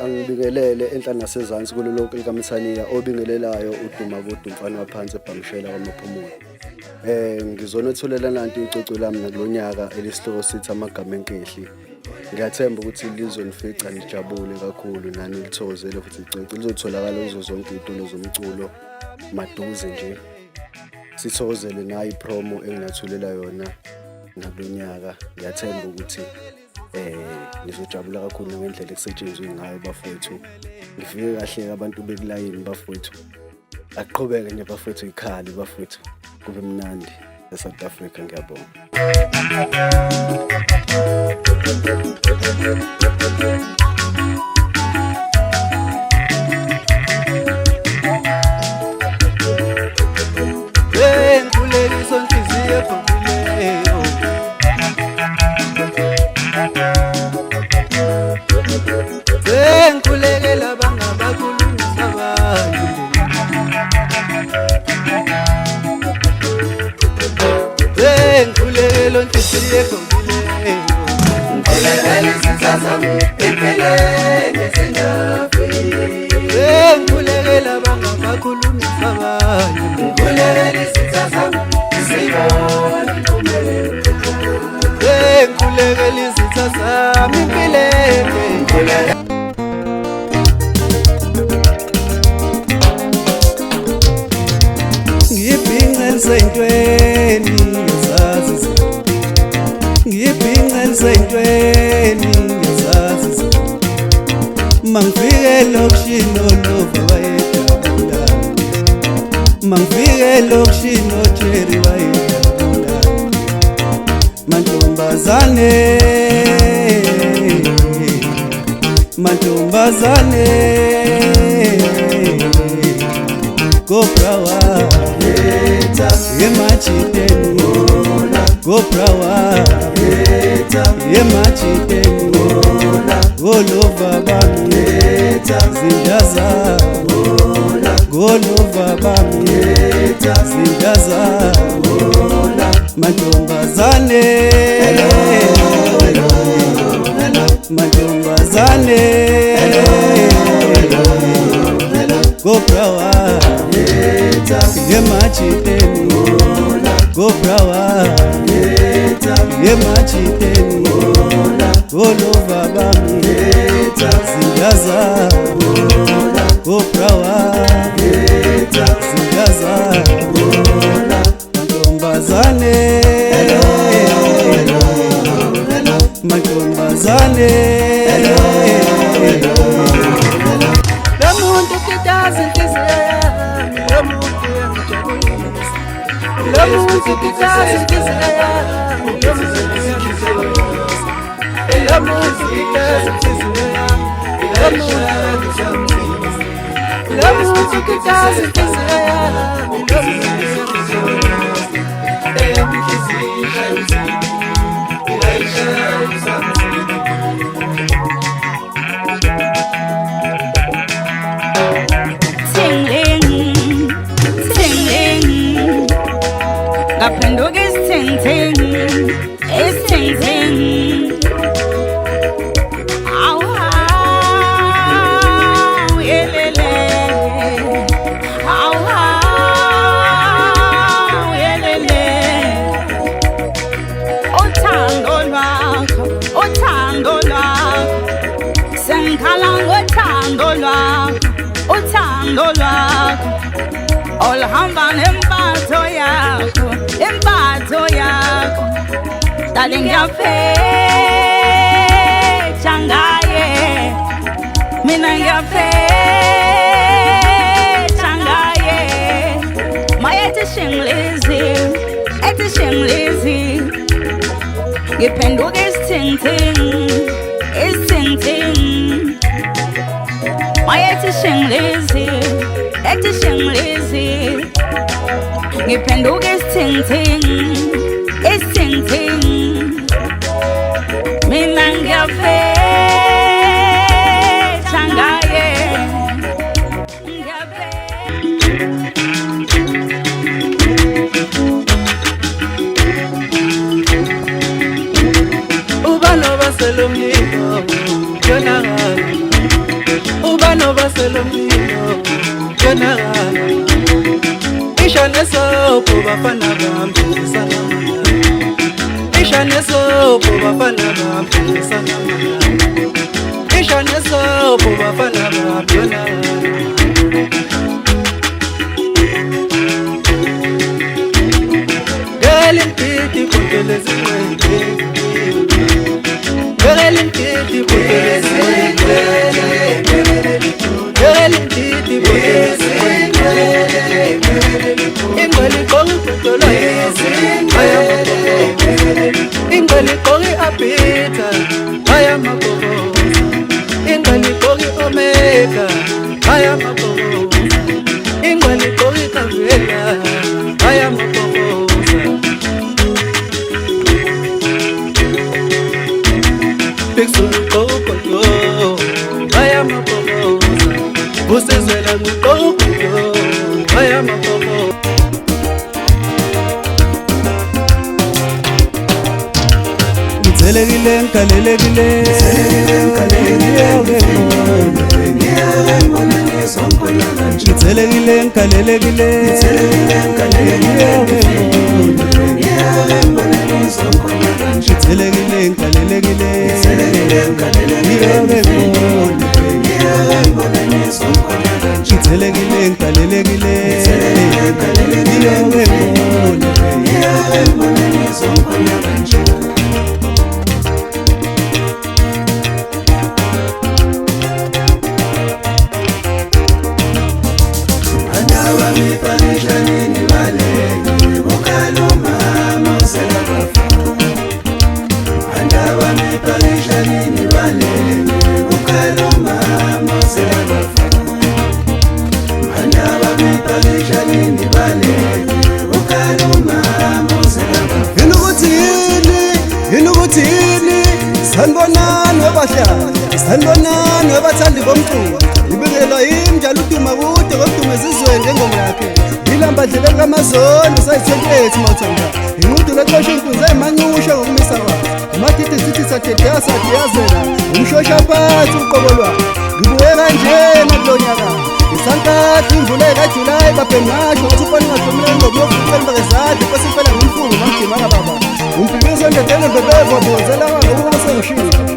Angibingelele enhlana nasezansi kulolonke likaMthaniya obingelelayo uduma kodwa umfana waphansi ebhangishela kwaMaphumulo. Ngizonethulela nanti icocwe lami nakulonyaka elisihloko sithi amagama enkehli. Ngiyathemba ukuthi lizonifica nijabule kakhulu nani lithokozele futhi icocwe lizotholakala kuzo zonke izitulo zomculo maduze nje. Sithokozele nayi promo enginathulela yona nakulonyaka. Ngiyathemba ukuthi nizojabula kakhulu ngendlela ekusetshenzwe ngayo bafowethu. Ngifike kahle abantu bekulayini bafowethu. Aqhubeke nje bafowethu ikhali bafowethu. Kube mnandi eSouth Africa ngiyabonga. Nkuleliso nhliziyo ephumile. Nkulekela bangabakhulumisa abantu. Nkulekelo nhliziyo ephumile. Nkulekela isizazami empeleni singafile. Nkulekela bangabakhulumisa abantu. Nkulekela isizazami sibone impumelelo. Nkulekela isizazami empeleni. Ngiyibhinqelisentweni ngezazi ngiyibhinqelisentweni ngezazi mangifike lokishini olova wayedabula mangifike lokishini oJerry wayedabula mantombazane mantombazane go brawa yemachiteni go brawa yemachiteni golova bami zindaza golova bami zindaza mantombazane mantombazane go brawa yemachiteni go brawa yemachiteni golova bami zindaza go brawa zindaza mantombazane mantombazane lamuntu kitazi inhliziyo lamuntu kitazi inhliziyo lamuntu kitazi inhliziyo lamuntu kitazi Aprenduga ting-ting, it's ting-ting. Ow, ow, yelele. Ow, ow, yelele. Uthando lwakho, sengikhala ngothando lwakho, oluhamba nempatho yakho. Darling, ngiyaphetha ngaye, mina ngiyaphetha ngaye. Mayethi shinglizi, ngiphenduka isithing-ting. ethi shingilizi, ethi shingilizi, ngiphenduka isithingithingi, isithingithingi, mina ngiyaphetha ngaye, Ubanova selomlilo, yonakala. Ubanova selomlilo, yonakala. Isha nesopo bafana bambisana mana. Isha nesopo bafana bambisana mana. Isha nesopo bafana bambisana. Girl in pity, kontelezi mwenge. Girl in pity, kontelezi mwenge. Girl in pity, kontelezi mwenge. Ingweli kongi kutola yezi, aya makoboza. Ingweli kongi apita, aya makoboza. Ingweli kongi omega, aya makoboza. Ingweli kongi kavela, aya makoboza. Pixel kokoto, aya makoboza. Usizwela ngukokoto, aya makoboza. Ngithelekile ngikalelekile, ngithelekile ngikalelekile, ngithelekile ngikalelekile, ngithelekile ngikalelekile, sanibonani webahlali, sanibonani webathandi bomculo. Ibingelwa yimi njalo uduma kude koduma ezizweni ngengoma yakhe. Ilambadlele likaMazondo sayi-28 Mawuthanda. Inqudu lexosha inkunzi ayimanyusha ngokumisa kwayo. Amadidi sithi sathetheka sathi yazela. Umshosha phansi uqobo lwakhe. Ngibuye kanjena kulo nyaka. Ngisantathu imvula kaJulayi babhengasho ngathi ufana ungadumile ingoma yokuqala bakezadla bese phela ngimfungu ngamjima kababa. Umphikiso ndedene bebeva bozela ngoba sengishiya.